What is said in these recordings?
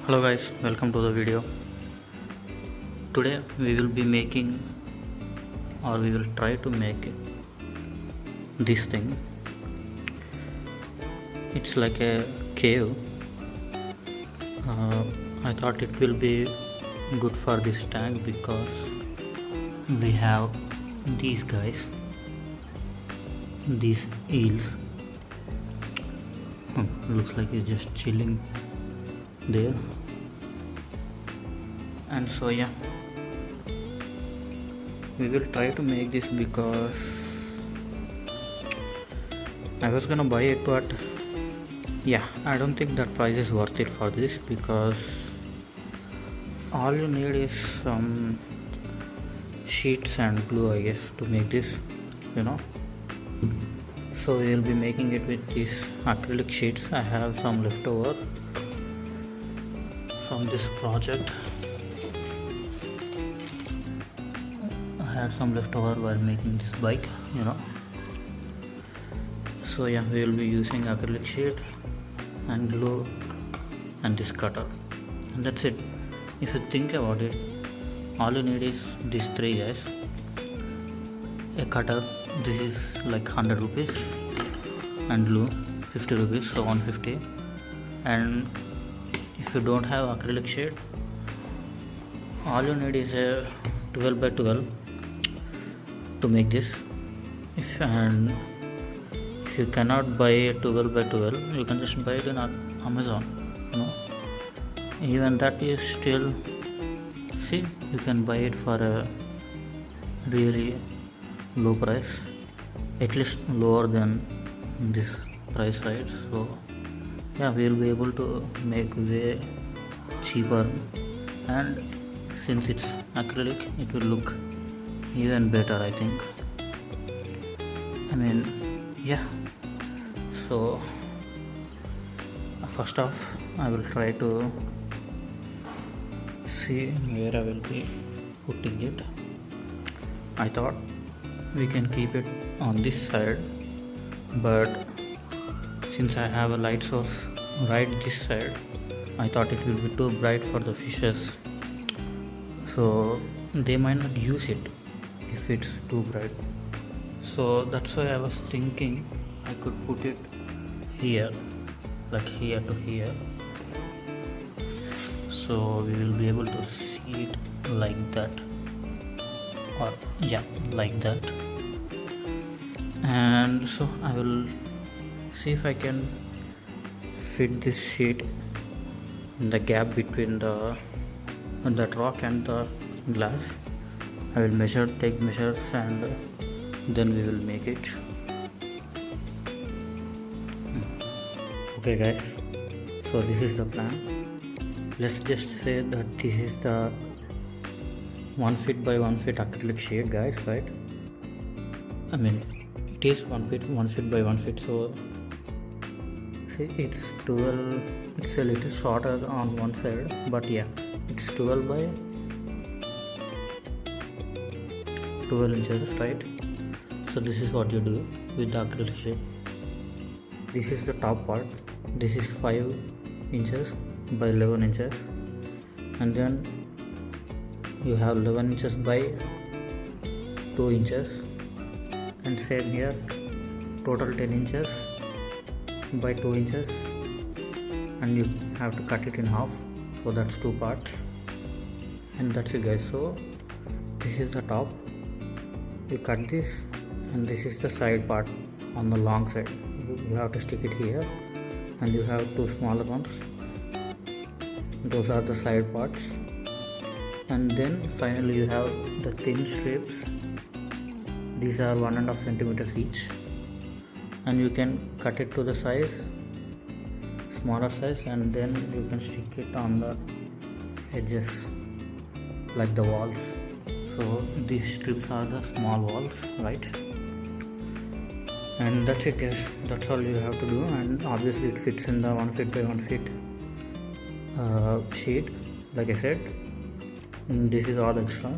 Hello guys, welcome to the video. Today we will be making, or we will try to make this thing. It's like a cave. I thought it will be good for this tank because we have these guys, these eels. Looks like he's just chilling there. And so yeah, we will try to make this because I was gonna buy it, but yeah, I don't think that price is worth it for this, because all you need is some sheets and glue, I guess, to make this, so we will be making it with these acrylic sheets. I have some leftover from this project. I had some leftover while making this bike, so yeah, we will be using acrylic sheet and glue and this cutter, and that's it. If you think about it, all you need is these three guys, a cutter, this is like 100 rupees, and glue 50 rupees, so 150. And if you don't have acrylic sheet, all you need is a 12 by 12 to make this. If you cannot buy a 12 by 12, you can just buy it in Amazon. Even that is still, see, you can buy it for a really low price, at least lower than this price, right? So yeah, we will be able to make way cheaper, and since it's acrylic, it will look even better, I think. Yeah, so first off, I will try to see where I will be putting it. I thought we can keep it on this side, but since I have a light source right this side, I thought it will be too bright for the fishes, so they might not use it if it's too bright. So that's why I was thinking I could put it here, like here to here, so we will be able to see it like that, or yeah, like that. And so I will see if I can fit this sheet in the gap between that rock and the glass. I will take measures, and then we will make it. Okay guys, so this is the plan. Let's just say that this is the 1 feet by 1 feet acrylic sheet, guys, right? It is 1 feet by 1 feet, so see, it's 12, it's a little shorter on one side, but yeah, it's 12 by 12 inches, right? So this is what you do with the acrylic sheet. This is the top part. This is 5 inches by 11 inches, and then you have 11 inches by 2 inches, and same here, total 10 inches by 2 inches, and you have to cut it in half, so that's 2 parts, and that's it, guys. So this is the top, you cut this, and this is the side part on the long side. You have to stick it here, and you have 2 smaller ones, those are the side parts, and then finally you have the thin strips. These are 1.5 centimeters each, and you can cut it to the size, smaller size, and then you can stick it on the edges like the walls. So these strips are the small walls, right? And that's it, guys. That's all you have to do, and obviously it fits in the 1 feet by 1 feet sheet, like I said. And this is all extra.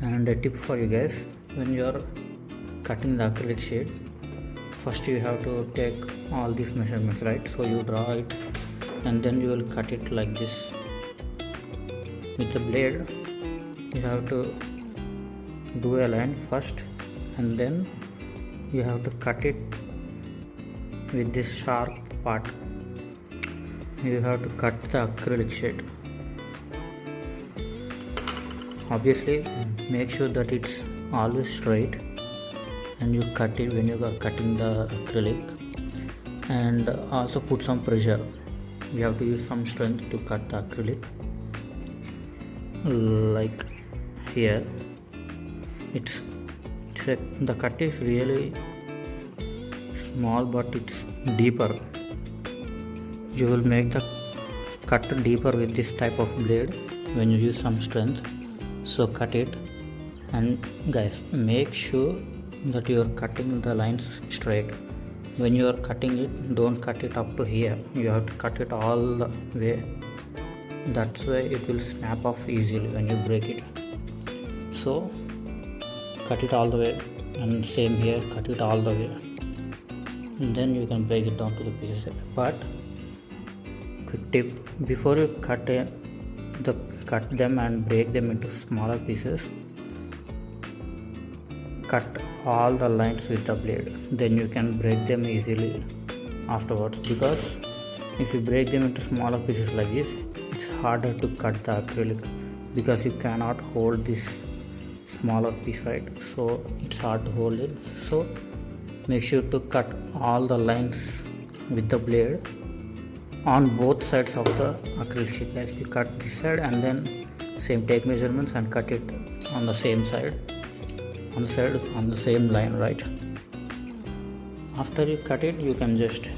And a tip for you guys, when you are cutting the acrylic sheet, first you have to take all these measurements, right? So you draw it and then you will cut it like this. With the blade you have to do a line first, and then you have to cut it with this sharp part. You have to cut the acrylic shade. Obviously make sure that it's always straight, and you cut it when you are cutting the acrylic. And also put some pressure. You have to use some strength to cut the acrylic, like here. The cut is really small, but it's deeper. You will make the cut deeper with this type of blade when you use some strength. So cut it, and guys, make sure that you are cutting the lines straight. When you are cutting it, don't cut it up to here. You have to cut it all the way. That's why it will snap off easily when you break it. So cut it all the way, and same here, cut it all the way, and then you can break it down to the pieces. But quick tip, before you cut them and break them into smaller pieces, cut all the lines with the blade, then you can break them easily afterwards. Because if you break them into smaller pieces like this, it's harder to cut the acrylic, because you cannot hold this smaller piece, right? So it's hard to hold it. So make sure to cut all the lines with the blade on both sides of the acrylic sheet. As you cut this side, and then same take measurements and cut it on the same side, on the same line, right? After you cut it, you can just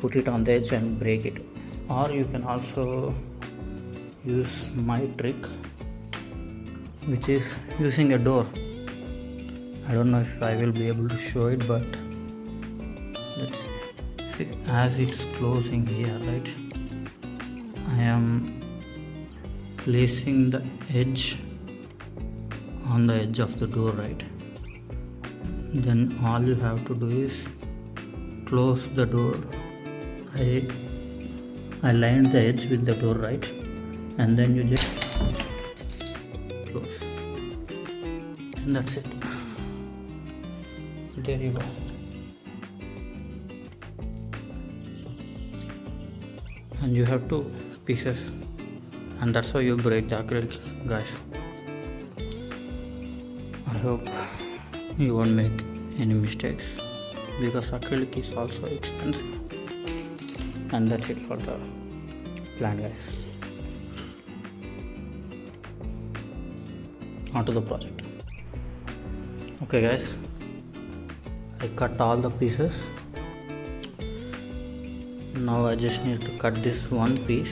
put it on the edge and break it. Or you can also use my trick, which is using a door. I don't know if I will be able to show it, but let's see. As it's closing here, right, I am placing the edge on the edge of the door, right? Then all you have to do is close the door. I lined the edge with the door, right? And then you just close, and that's it. There you go. And you have 2 pieces, and that's how you break the acrylic, guys. I hope you won't make any mistakes, because acrylic is also expensive. And that's it for the plan, guys. Onto the project. Okay guys, I cut all the pieces. Now I just need to cut this one piece.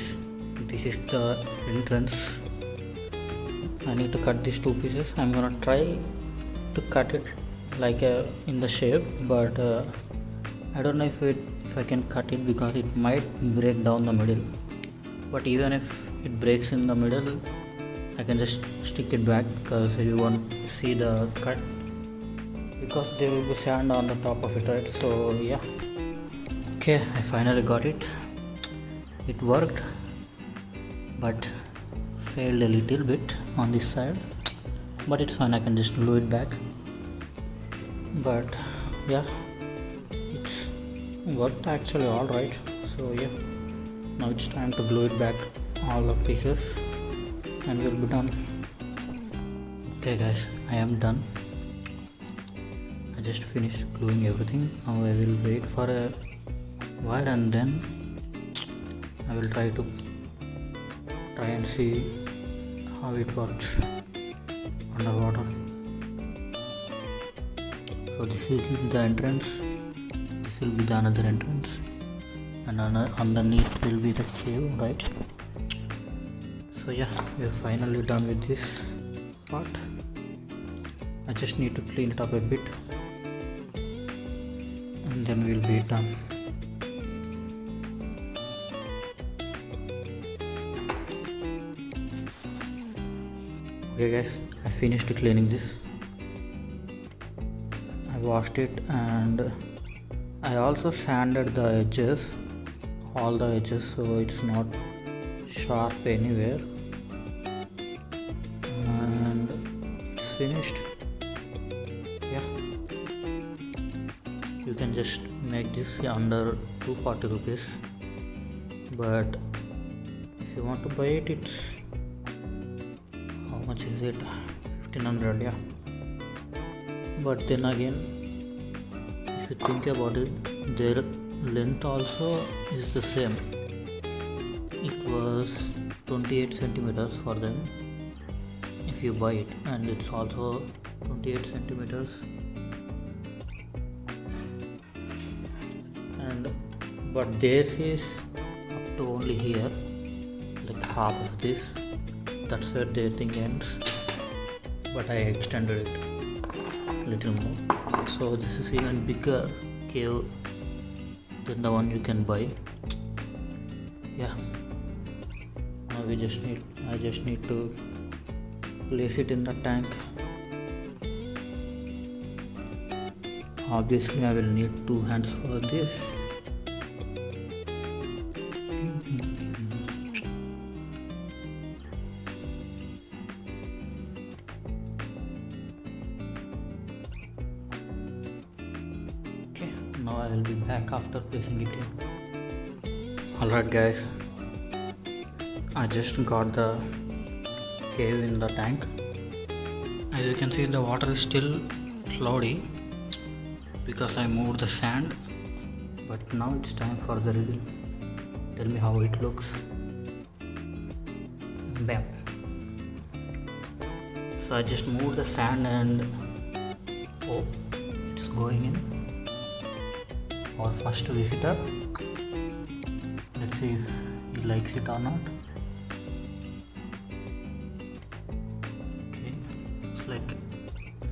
This is the entrance. I need to cut these 2 pieces. I'm gonna try to cut it like in the shape, but I don't know if I can cut it, because it might break down the middle. But even if it breaks in the middle, I can just stick it back, because you won't see the cut, because there will be sand on the top of it, right? So yeah. Okay, I finally got it. It worked, but failed a little bit on this side, but it's fine. I can just glue it back. But yeah, it's worked actually all right. So yeah, now it's time to glue it back, all the pieces, and we'll be done. Okay guys, I am done. I just finished gluing everything. Now I will wait for a while, and then I will try and see how it works underwater. So this is the entrance, this will be the another entrance, and underneath will be the cave, right? So yeah, we are finally done with this part. I just need to clean it up a bit, and then we'll be done. Okay guys, I finished cleaning this. I washed it, and I also sanded the edges all the edges so it's not sharp anywhere, and it's finished. Yeah, you can just make this under 240 rupees, but if you want to buy it, it's how much is it? 1500. Yeah, but then again, if you think about it, their length also is the same. It was 28 centimeters for them if you buy it, and it's also 28 centimeters, and but theirs is up to only here, like half of this. That's where their thing ends, but I extended it a little more, so this is even bigger cave than the one you can buy. Yeah, now I just need to place it in the tank. Obviously I will need 2 hands for this. Okay, now I will be back after placing it in. Alright guys, I just got the cave in the tank. As you can see, the water is still cloudy because I moved the sand, but now it's time for the reveal. Tell me how it looks. Bam. So I just moved the sand and oh, it's going in. Our first visitor. Let's see if he likes it or not. Okay, it's like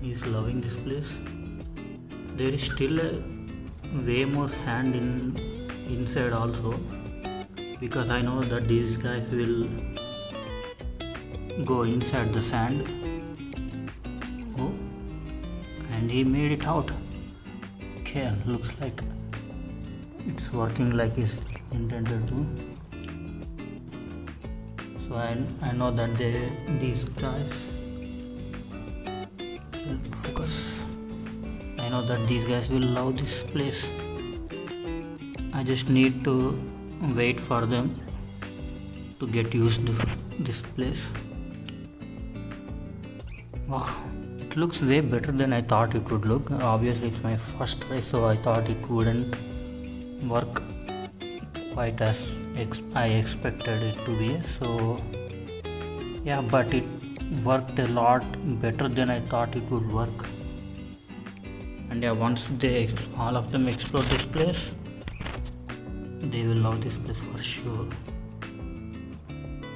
he's loving this place. There is still way more sand inside also, because I know that these guys will go inside the sand. Oh, and he made it out. Okay, looks like it's working like it's intended to. So I know that these guys will focus. I know that these guys will love this place. I just need to wait for them to get used to this place. Wow, it looks way better than I thought it would look. Obviously it's my first try, so I thought it wouldn't work quite as I expected it to be. So yeah, but it worked a lot better than I thought it would work. And yeah, once all of them explore this place, they will love this place for sure.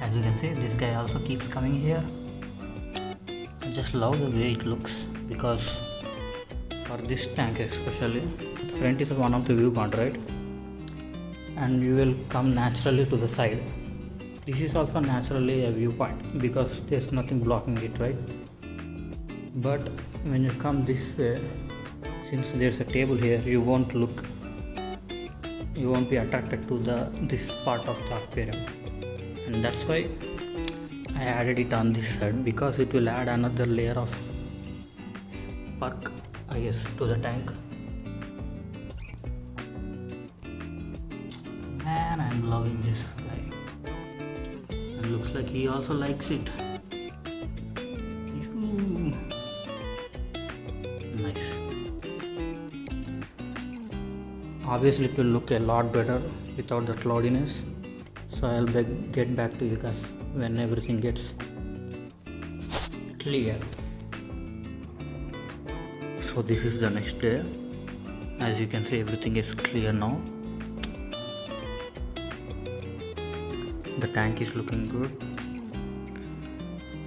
As you can see, this guy also keeps coming here. I just love the way it looks, because for this tank especially, the front is one of the viewpoint, right? And you will come naturally to the side. This is also naturally a viewpoint because there's nothing blocking it, right? But when you come this way, since there's a table here, you won't be attracted to this part of the aquarium, and that's why I added it on this side, because it will add another layer of perk, I guess, to the tank. Man, I'm loving this guy, and looks like he also likes it. Nice. Obviously it will look a lot better without the cloudiness, so I'll get back to you guys when everything gets clear. So this is the next day. As you can see, everything is clear now. The tank is looking good,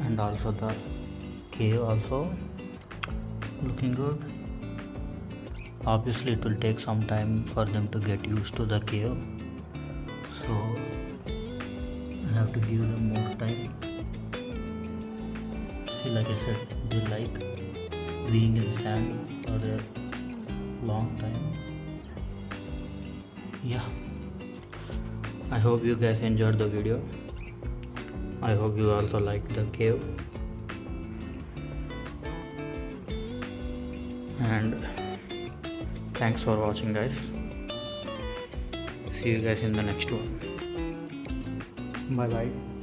and also the cave also looking good. Obviously it will take some time for them to get used to the cave, so I have to give them more time. See, like I said, they like being in sand for a long time. Yeah, I hope you guys enjoyed the video. I hope you also liked the cave. And thanks for watching, guys. See you guys in the next one. Bye bye.